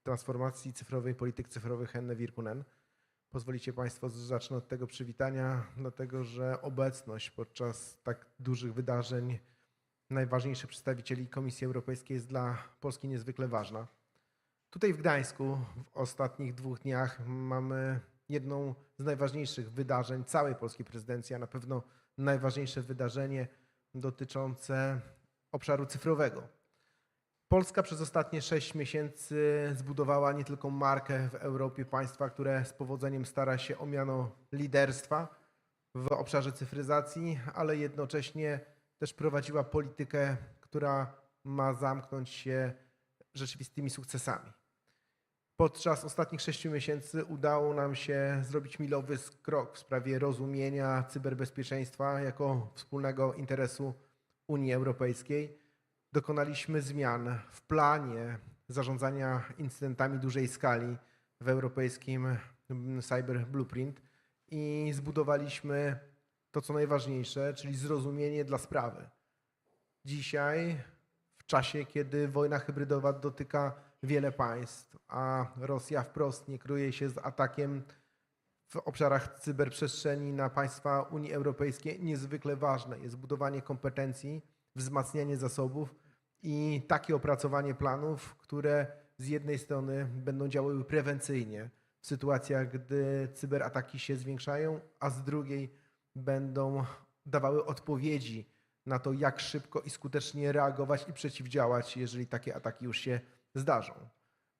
transformacji cyfrowej, polityk cyfrowych Henne Virkkunen. Pozwolicie Państwo, zacznę od tego przywitania, dlatego że obecność podczas tak dużych wydarzeń najważniejszych przedstawicieli Komisji Europejskiej jest dla Polski niezwykle ważna. Tutaj w Gdańsku w ostatnich 2 dniach mamy jedną z najważniejszych wydarzeń całej polskiej prezydencji, a na pewno najważniejsze wydarzenie dotyczące obszaru cyfrowego. Polska przez ostatnie 6 miesięcy zbudowała nie tylko markę w Europie państwa, które z powodzeniem stara się o miano liderstwa w obszarze cyfryzacji, ale jednocześnie też prowadziła politykę, która ma zamknąć się rzeczywistymi sukcesami. Podczas ostatnich 6 miesięcy udało nam się zrobić milowy krok w sprawie rozumienia cyberbezpieczeństwa jako wspólnego interesu Unii Europejskiej. Dokonaliśmy zmian w planie zarządzania incydentami dużej skali w europejskim Cyber Blueprint i zbudowaliśmy to, co najważniejsze, czyli zrozumienie dla sprawy. Dzisiaj, w czasie, kiedy wojna hybrydowa dotyka wiele państw, a Rosja wprost nie kryje się z atakiem w obszarach cyberprzestrzeni na państwa Unii Europejskiej, niezwykle ważne jest budowanie kompetencji, wzmacnianie zasobów i takie opracowanie planów, które z jednej strony będą działały prewencyjnie w sytuacjach, gdy cyberataki się zwiększają, a z drugiej będą dawały odpowiedzi na to, jak szybko i skutecznie reagować i przeciwdziałać, jeżeli takie ataki już się zdarzą.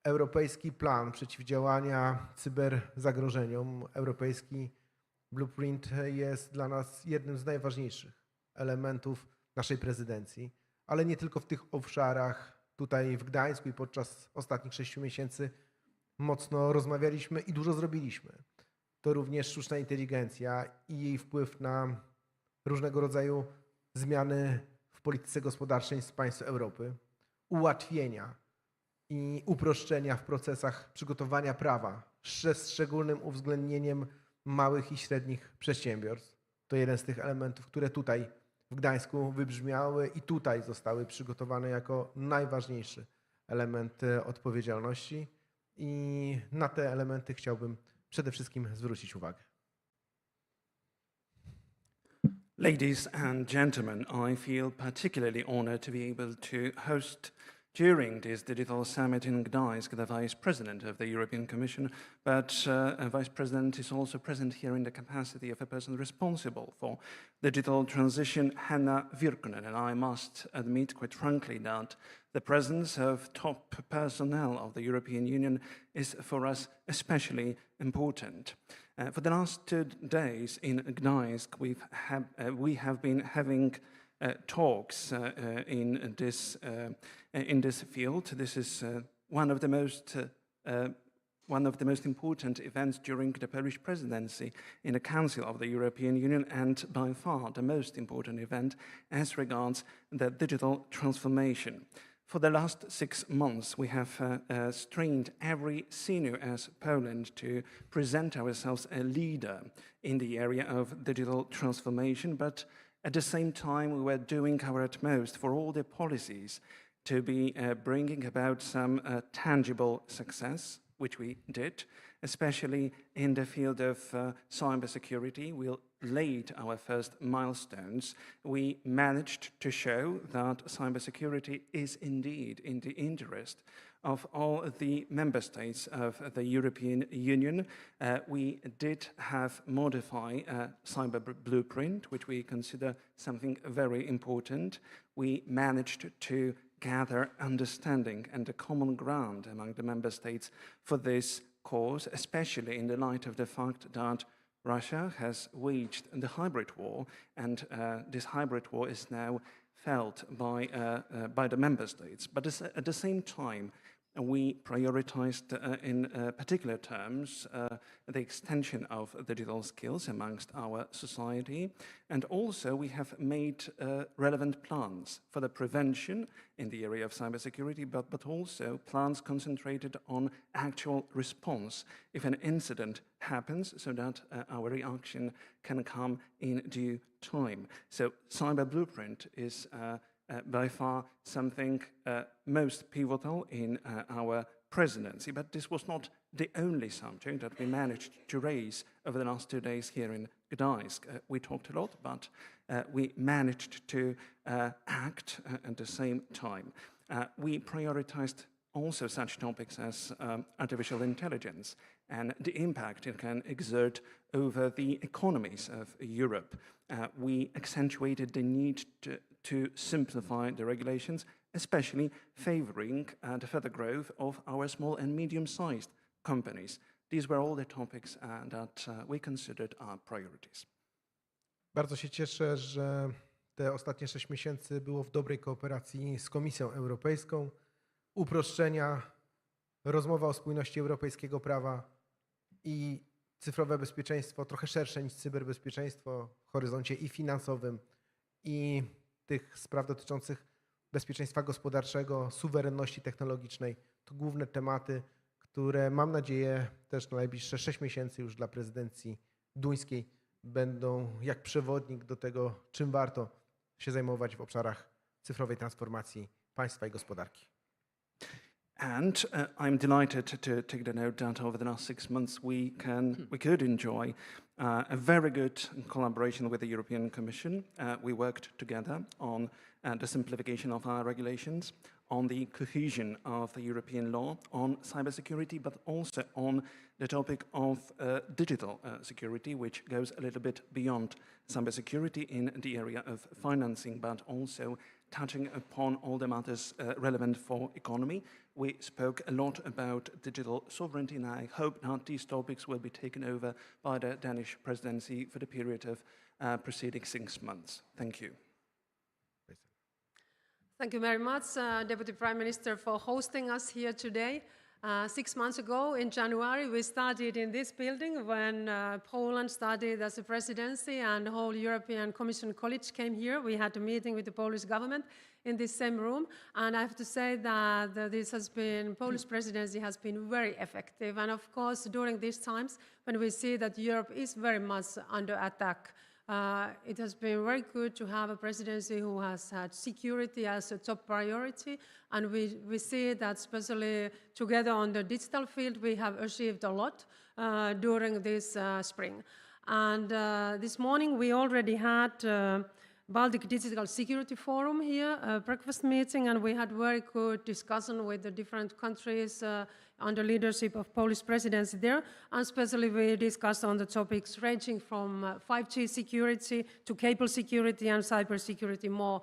Europejski plan przeciwdziałania cyberzagrożeniom, europejski blueprint jest dla nas jednym z najważniejszych elementów naszej prezydencji, ale nie tylko w tych obszarach. Tutaj w Gdańsku i podczas ostatnich 6 miesięcy mocno rozmawialiśmy i dużo zrobiliśmy. To również sztuczna inteligencja i jej wpływ na różnego rodzaju zmiany w polityce gospodarczej z państw Europy, ułatwienia i uproszczenia w procesach przygotowania prawa z szczególnym uwzględnieniem małych i średnich przedsiębiorstw. To jeden z tych elementów, które tutaj w Gdańsku wybrzmiały i tutaj zostały przygotowane jako najważniejszy element odpowiedzialności i na te elementy chciałbym przede wszystkim zwrócić uwagę. Ladies and gentlemen, I feel particularly honored to be able to host during this digital summit in Gdańsk the Vice President of the European Commission, but Vice President is also present here in the capacity of a person responsible for digital transition, Hanna Virkkunen, and I must admit quite frankly that the presence of top personnel of the European Union is for us especially important. For the last 2 days in Gdańsk, we have been having talks in this field. This is one of the most important events during the Polish presidency in the Council of the European Union, and by far the most important event as regards the digital transformation. For the last 6 months, we have strained every sinew as Poland to present ourselves a leader in the area of digital transformation, but at the same time, we were doing our utmost for all the policies to be bringing about some tangible success, which we did, especially in the field of cybersecurity. We laid our first milestones. We managed to show that cybersecurity is indeed in the interest of all the member states of the European Union. We did have modified a cyber blueprint, which we consider something very important. We managed to gather understanding and a common ground among the member states for this cause, especially in the light of the fact that Russia has waged the hybrid war, and this hybrid war is now felt by the member states. But at the same time, we prioritized in particular terms the extension of digital skills amongst our society, and also we have made relevant plans for the prevention in the area of cybersecurity, but also plans concentrated on actual response if an incident happens, so that our reaction can come in due time. So Cyber Blueprint is by far something most pivotal in our presidency. But this was not the only subject that we managed to raise over the last 2 days here in Gdańsk. We talked a lot, but we managed to act at the same time. We prioritized also such topics as artificial intelligence and the impact it can exert over the economies of Europe. We accentuated the need to simplify the regulations, especially favoring the further growth of our small and medium-sized companies. These were all the topics that we considered our priorities. Bardzo się cieszę, że te ostatnie 6 miesięcy było w dobrej kooperacji z Komisją Europejską. Uproszczenia, rozmowa o spójności europejskiego prawa i cyfrowe bezpieczeństwo, trochę szersze niż cyberbezpieczeństwo w horyzoncie i finansowym, i tych spraw dotyczących bezpieczeństwa gospodarczego, suwerenności technologicznej. To główne tematy, które mam nadzieję też na najbliższe 6 miesięcy już dla prezydencji duńskiej będą jak przewodnik do tego, czym warto się zajmować w obszarach cyfrowej transformacji państwa i gospodarki. And I'm delighted to take the note that over the last 6 months we could enjoy a very good collaboration with the European Commission. We worked together on the simplification of our regulations, on the cohesion of the European law, on cybersecurity, but also on the topic of digital security, which goes a little bit beyond cybersecurity in the area of financing, but also touching upon all the matters relevant for economy. We spoke a lot about digital sovereignty, and I hope that these topics will be taken over by the Danish presidency for the period of preceding 6 months. Thank you. Thank you very much, Deputy Prime Minister, for hosting us here today. 6 months ago, in January, we started in this building when Poland started as a presidency and the whole European Commission College came here. We had a meeting with the Polish government in this same room. And I have to say that Polish presidency has been very effective. And of course, during these times, when we see that Europe is very much under attack, it has been very good to have a presidency who has had security as a top priority, and we see that especially together on the digital field we have achieved a lot during this spring. And this morning we already had Baltic Digital Security Forum here, a breakfast meeting, and we had very good discussion with the different countries under leadership of Polish presidency there, and especially we discussed on the topics ranging from 5G security to cable security and cyber security more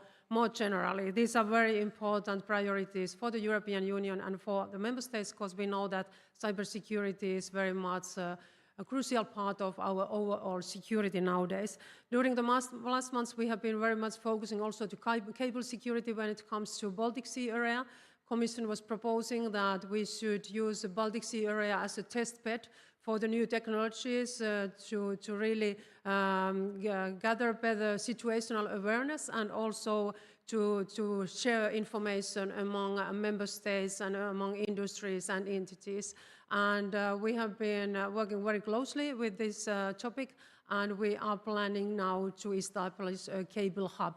generally. These are very important priorities for the European Union and for the member states, because we know that cybersecurity is very much a crucial part of our overall security nowadays. During the last months, we have been very much focusing also to cable security when it comes to Baltic Sea area. Commission was proposing that we should use the Baltic Sea area as a test bed for the new technologies to really gather better situational awareness and also to share information among member states and among industries and entities. And we have been working very closely with this topic, and we are planning now to establish a cable hub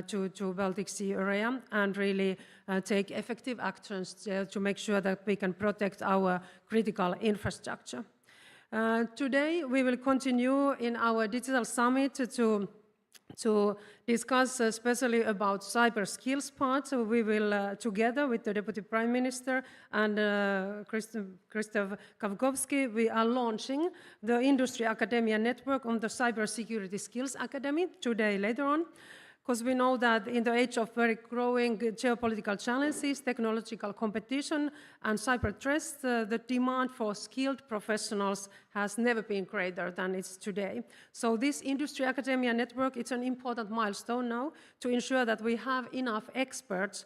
to Baltic Sea area and really take effective actions to make sure that we can protect our critical infrastructure. Today we will continue in our digital summit to discuss especially about cyber skills part. So we will, together with the Deputy Prime Minister and Krzysztof Kawkowski, we are launching the Industry Academia Network on the Cyber Security Skills Academy today later on. Because we know that in the age of very growing geopolitical challenges, technological competition, and cyber threats, the demand for skilled professionals has never been greater than it's today. So this Industry Academia Network, it's an important milestone now to ensure that we have enough experts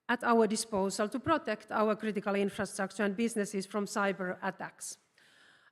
at our disposal to protect our critical infrastructure and businesses from cyber attacks.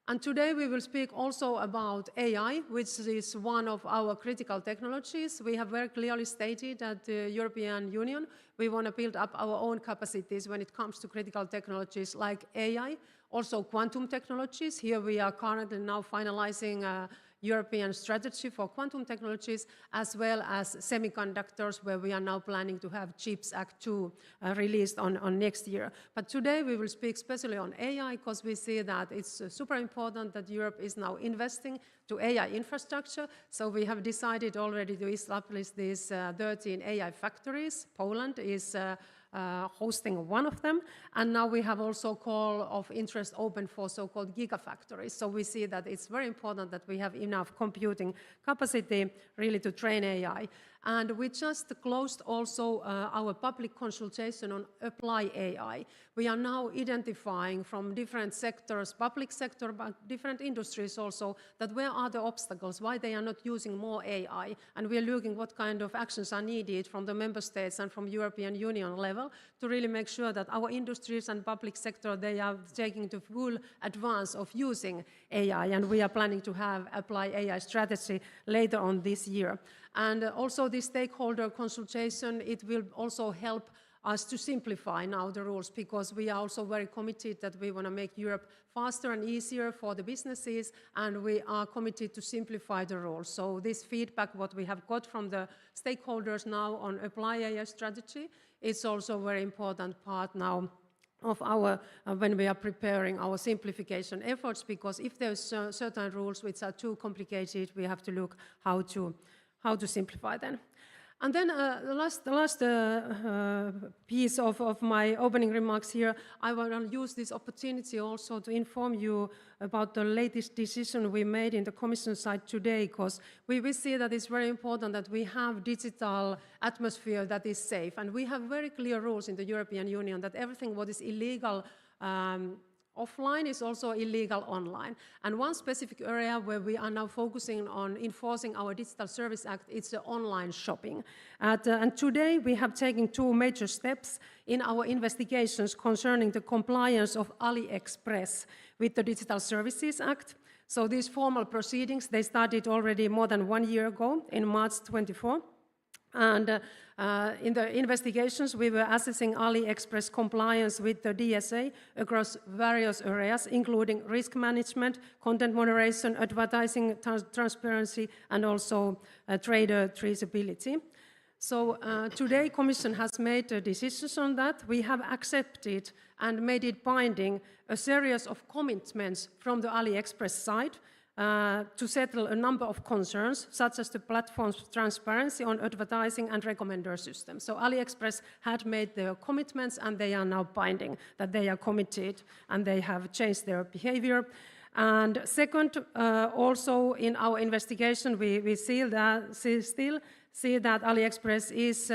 And today we will speak also about AI, which is one of our critical technologies. We have very clearly stated that the European Union, we want to build up our own capacities when it comes to critical technologies like AI, also quantum technologies. Here we are currently now finalizing European strategy for quantum technologies, as well as semiconductors, where we are now planning to have CHIPS Act 2 released on next year. But today we will speak especially on AI, because we see that it's super important that Europe is now investing to AI infrastructure. So we have decided already to establish these 13 AI factories. Poland is hosting one of them. And now we have also call of interest open for so-called gigafactories. So we see that it's very important that we have enough computing capacity really to train AI. And we just closed also our public consultation on apply AI. We are now identifying from different sectors, public sector, but different industries also, that where are the obstacles, why they are not using more AI. And we are looking what kind of actions are needed from the member states and from European Union level to really make sure that our industries and public sector, they are taking the full advance of using AI. And we are planning to have apply AI strategy later on this year. And also this stakeholder consultation, it will also help us to simplify now the rules, because we are also very committed that we want to make Europe faster and easier for the businesses, and we are committed to simplify the rules. So this feedback, what we have got from the stakeholders now on apply AI strategy, it's also a very important part now of our, when we are preparing our simplification efforts, because if there's certain rules which are too complicated, we have to look how to simplify them. And then the last piece of my opening remarks here, I want to use this opportunity also to inform you about the latest decision we made in the Commission side today, because we see that it's very important that we have digital atmosphere that is safe. And we have very clear rules in the European Union that everything what is illegal offline is also illegal online. And one specific area where we are now focusing on enforcing our Digital Service Act, it's the online shopping. And today we have taken two major steps in our investigations concerning the compliance of AliExpress with the Digital Services Act. So these formal proceedings, they started already more than 1 year ago in March 24. And in the investigations, we were assessing AliExpress compliance with the DSA across various areas, including risk management, content moderation, advertising transparency, and also trader traceability. So today, Commission has made decisions on that. We have accepted and made it binding a series of commitments from the AliExpress side to settle a number of concerns, such as the platform's transparency on advertising and recommender systems. So AliExpress had made their commitments, and they are now binding that they are committed and they have changed their behavior. And second, also in our investigation, we still see that AliExpress is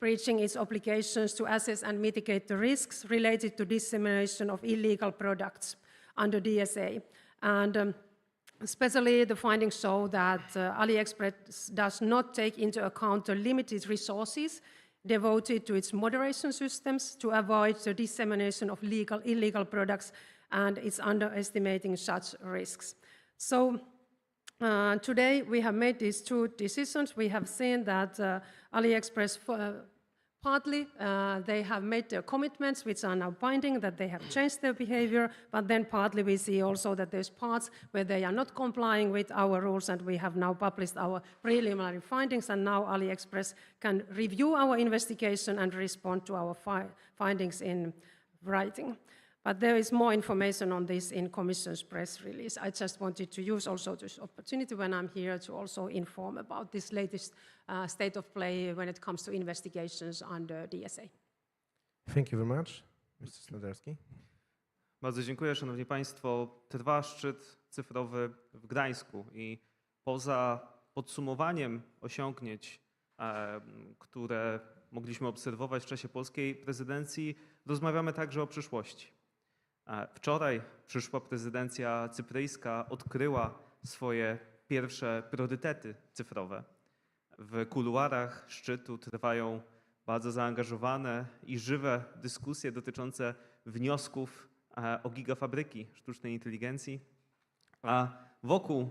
breaching its obligations to assess and mitigate the risks related to dissemination of illegal products under DSA. And especially the findings show that AliExpress does not take into account the limited resources devoted to its moderation systems to avoid the dissemination of illegal products, and it's underestimating such risks. So today we have made these two decisions. We have seen that AliExpress partly, they have made their commitments, which are now binding, that they have changed their behavior, but then partly we see also that there's parts where they are not complying with our rules, and we have now published our preliminary findings, and now AliExpress can review our investigation and respond to our findings in writing. But there is more information on this in Commission's press release. I just wanted to use also this opportunity when I'm here to also inform about this latest state of play when it comes to investigations under DSA. Thank you very much. Mr. Snodarski. Bardzo dziękuję, Szanowni Państwo. Trwa szczyt cyfrowy w Gdańsku i poza podsumowaniem osiągnięć, które mogliśmy obserwować w czasie polskiej prezydencji, rozmawiamy także o przyszłości. Wczoraj przyszła prezydencja cypryjska odkryła swoje pierwsze priorytety cyfrowe. W kuluarach szczytu trwają bardzo zaangażowane i żywe dyskusje dotyczące wniosków o gigafabryki sztucznej inteligencji, a wokół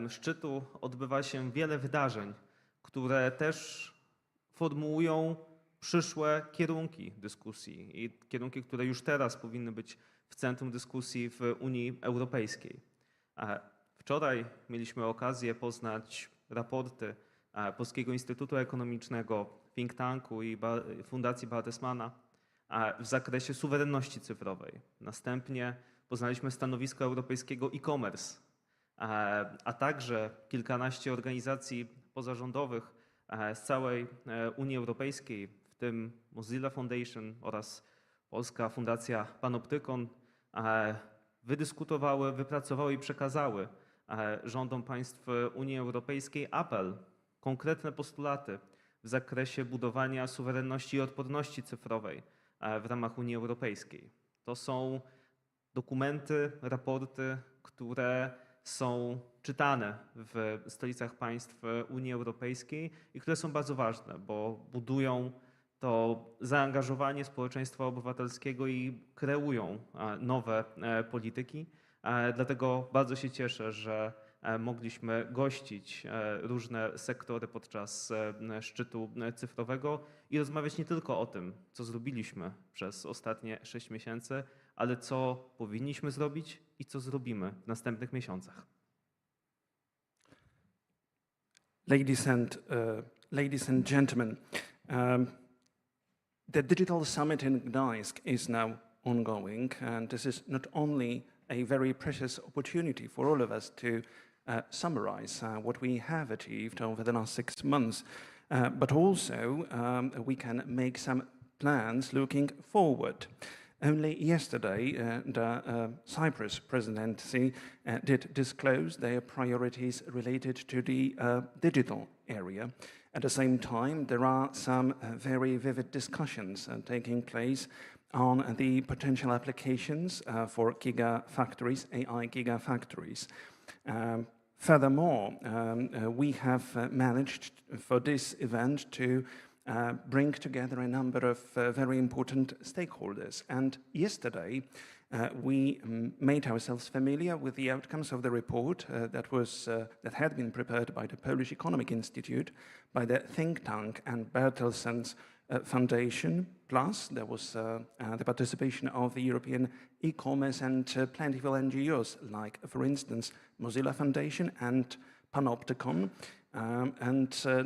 szczytu odbywa się wiele wydarzeń, które też formułują przyszłe kierunki dyskusji i kierunki, które już teraz powinny być w centrum dyskusji w Unii Europejskiej. Wczoraj mieliśmy okazję poznać raporty Polskiego Instytutu Ekonomicznego, think tanku i Fundacji Bertelsmanna w zakresie suwerenności cyfrowej. Następnie poznaliśmy stanowisko europejskiego e-commerce, a także kilkanaście organizacji pozarządowych z całej Unii Europejskiej, w tym Mozilla Foundation oraz Polska Fundacja Panoptykon, wydyskutowały, wypracowały i przekazały rządom państw Unii Europejskiej apel, konkretne postulaty w zakresie budowania suwerenności i odporności cyfrowej w ramach Unii Europejskiej. To są dokumenty, raporty, które są czytane w stolicach państw Unii Europejskiej i które są bardzo ważne, bo budują to zaangażowanie społeczeństwa obywatelskiego i kreują nowe polityki. Dlatego bardzo się cieszę, że mogliśmy gościć różne sektory podczas szczytu cyfrowego i rozmawiać nie tylko o tym, co zrobiliśmy przez ostatnie 6 miesięcy, ale co powinniśmy zrobić i co zrobimy w następnych miesiącach. Ladies and gentlemen, the Digital Summit in Gdańsk is now ongoing, and this is not only a very precious opportunity for all of us to summarize what we have achieved over the last 6 months, but also we can make some plans looking forward. Only yesterday, the Cyprus presidency did disclose their priorities related to the digital area. At the same time, there are some very vivid discussions taking place on the potential applications for gigafactories, AI gigafactories. Furthermore, we have managed for this event to bring together a number of very important stakeholders. And yesterday, we made ourselves familiar with the outcomes of the report that had been prepared by the Polish Economic Institute, by the think tank and Bertelsmann's Foundation. Plus, there was the participation of the European e-commerce and plentiful NGOs, like, for instance, Mozilla Foundation and Panoptykon.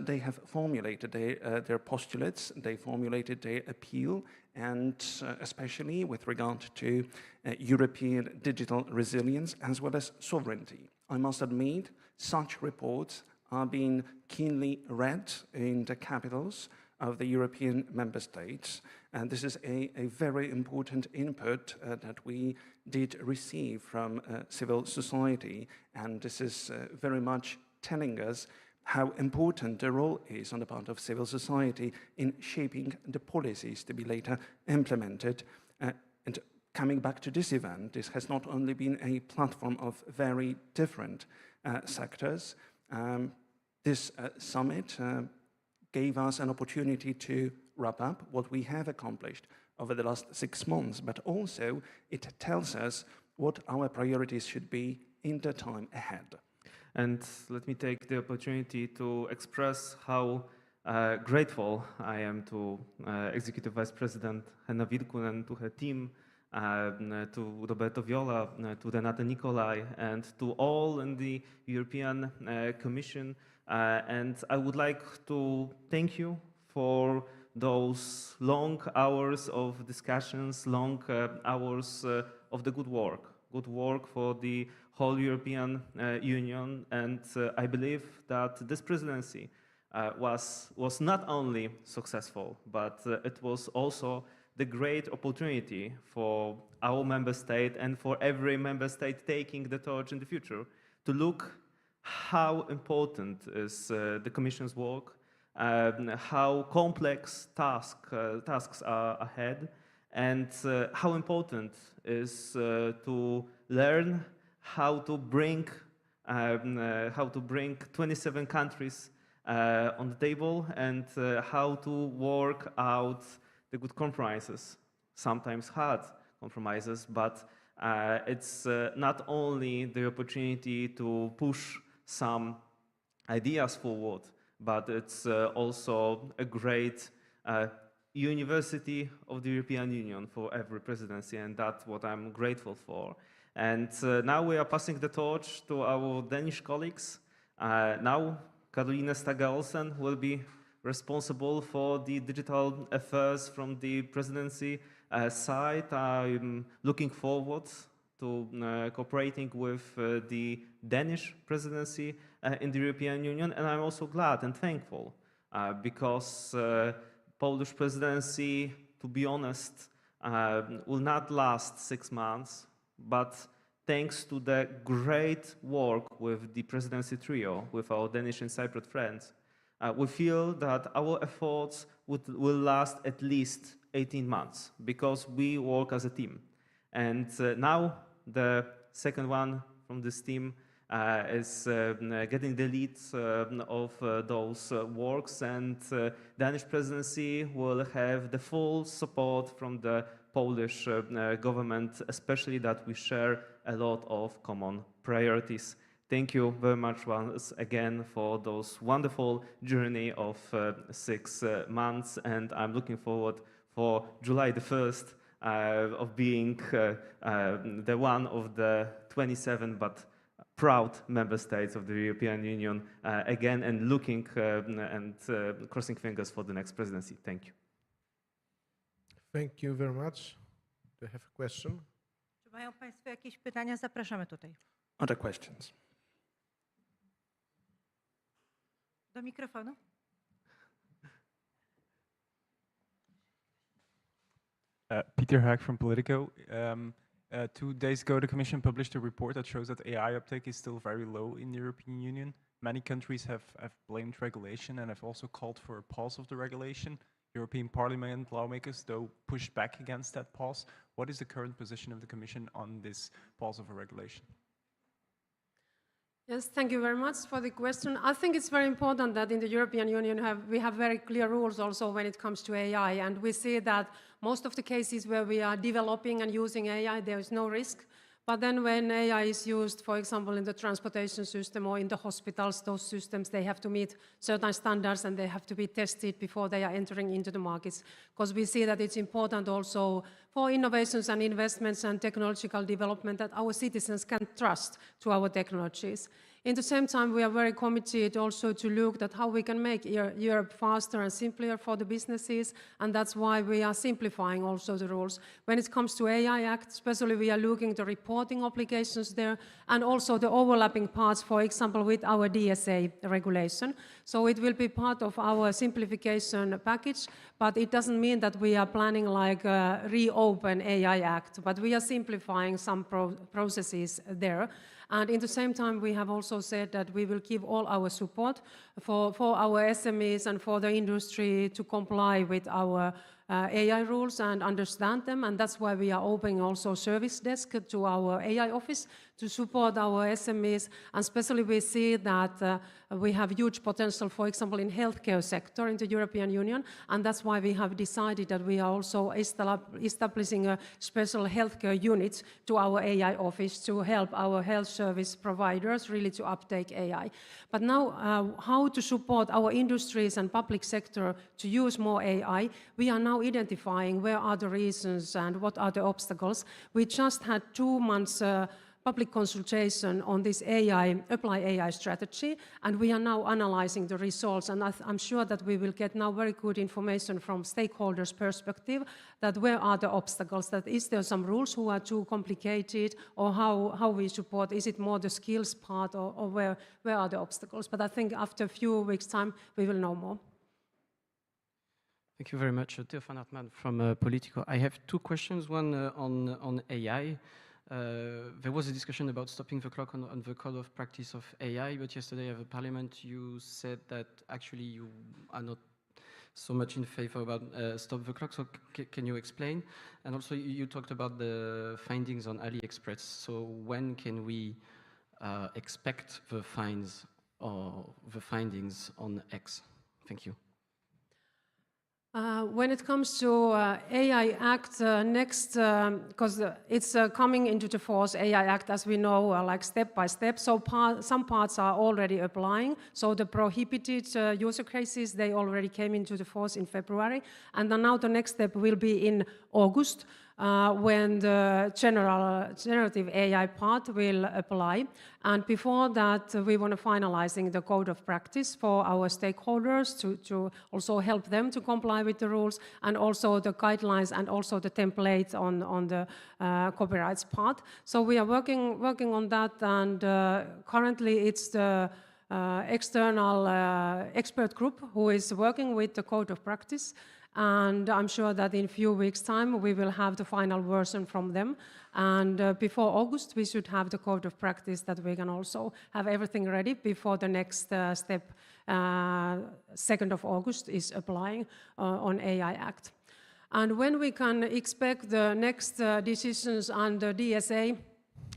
They have formulated their postulates, they formulated their appeal, and especially with regard to European digital resilience as well as sovereignty. I must admit, such reports are being keenly read in the capitals of the European member states. And this is a very important input that we did receive from civil society. And this is very much telling us how important the role is on the part of civil society in shaping the policies to be later implemented. And coming back to this event, this has not only been a platform of very different sectors. This summit gave us an opportunity to wrap up what we have accomplished over the last 6 months, but also it tells us what our priorities should be in the time ahead. And let me take the opportunity to express how grateful I am to Executive Vice President Henna Virkkunen, to her team, to Roberto Viola, to Renate Nicolai, and to all in the European Commission. And I would like to thank you for those long hours of discussions, long hours of the good work for the whole European Union. And I believe that this presidency was not only successful, but it was also the great opportunity for our member state and for every member state taking the torch in the future to look how important is the Commission's work, how complex tasks are ahead, and how important is to learn how to bring 27 countries on the table and how to work out the good compromises, sometimes hard compromises, but it's not only the opportunity to push some ideas forward, but it's also a great university of the European Union for every presidency, and that's what I'm grateful for. And now we are passing the torch to our Danish colleagues. Now, Caroline Stage Olsen will be responsible for the digital affairs from the presidency side. I'm looking forward to cooperating with the Danish presidency in the European Union, and I'm also glad and thankful because Polish presidency, to be honest, will not last 6 months, but thanks to the great work with the presidency trio, with our Danish and Cypriot friends, we feel that our efforts will last at least 18 months because we work as a team. And now the second one from this team is getting the lead of those works, and Danish presidency will have the full support from the Polish government, especially that we share a lot of common priorities. Thank you very much once again for those wonderful journey of 6 months, and I'm looking forward for July the 1st of being the one of the 27 but proud member states of the European Union again, and looking and crossing fingers for the next presidency. Thank you. Thank you very much. Do you have a question? Czy mają Państwo jakieś pytania? Zapraszamy tutaj. Other questions? Do mikrofonu. Peter Hack from Politico. 2 days ago, the Commission published a report that shows that AI uptake is still very low in the European Union. Many countries have blamed regulation and have also called for a pause of the regulation. European Parliament lawmakers, though, pushed back against that pause. What is the current position of the Commission on this pause of a regulation? Yes, thank you very much for the question. I think it's very important that in the European Union we have very clear rules also when it comes to AI, and we see that most of the cases where we are developing and using AI, there is no risk. But then when AI is used, for example, in the transportation system or in the hospitals, those systems, they have to meet certain standards and they have to be tested before they are entering into the markets. Because we see that it's important also for innovations and investments and technological development that our citizens can trust to our technologies. In the same time, we are very committed also to look at how we can make Europe faster and simpler for the businesses, and that's why we are simplifying also the rules. When it comes to AI Act, especially we are looking at the reporting obligations there, and also the overlapping parts, for example, with our DSA regulation. So it will be part of our simplification package, but it doesn't mean that we are planning like a reopen AI Act, but we are simplifying some processes there. And in the same time, we have also said that we will give all our support for our SMEs and for the industry to comply with our AI rules and understand them. And that's why we are opening also service desk to our AI office to support our SMEs. And especially we see that we have huge potential, for example, in healthcare sector in the European Union. And that's why we have decided that we are also establishing a special healthcare unit to our AI office to help our health service providers really to uptake AI. But now how to support our industries and public sector to use more AI, we are now identifying where are the reasons and what are the obstacles. We just had 2 months public consultation on this apply AI strategy, and we are now analyzing the results, and I'm sure that we will get now very good information from stakeholders' perspective that where are the obstacles, that is there some rules who are too complicated, or how we support, is it more the skills part, or where are the obstacles? But I think after a few weeks' time, we will know more. Thank you very much. Théophane Hartmann from Politico. I have 2 questions, one on AI. There was a discussion about stopping the clock on the code of practice of AI, but yesterday at the Parliament you said that actually you are not so much in favor about stop the clock, so can you explain? And also you talked about the findings on AliExpress, so when can we expect the fines or the findings on X? Thank you. When it comes to AI Act next, because it's coming into the force, AI Act, as we know, like step by step. So some parts are already applying. So the prohibited user cases, they already came into the force in February. And then now the next step will be in August, when the generative AI part will apply. And before that, we want to finalizing the code of practice for our stakeholders to also help them to comply with the rules, and also the guidelines and also the template on the copyrights part. So we are working on that, and currently it's the external expert group who is working with the code of practice. And I'm sure that in a few weeks' time, we will have the final version from them. And before August, we should have the code of practice that we can also have everything ready before the next step, 2nd of August, is applying on AI Act. And when we can expect the next decisions on the DSA,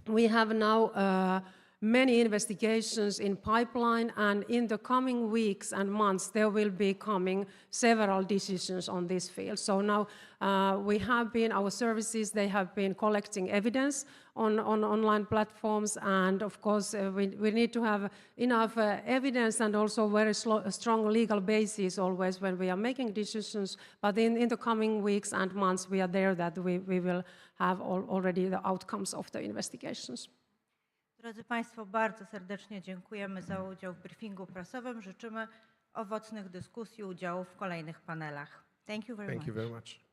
we have now many investigations in pipeline, and in the coming weeks and months, there will be coming several decisions on this field. So now our services, they have been collecting evidence on online platforms, and of course, we need to have enough evidence and also very strong legal basis always when we are making decisions. But in the coming weeks and months, we are there that we will have already the outcomes of the investigations. Drodzy Państwo, bardzo serdecznie dziękujemy za udział w briefingu prasowym. Życzymy owocnych dyskusji, udziału w kolejnych panelach. Thank you very much. Thank you very much.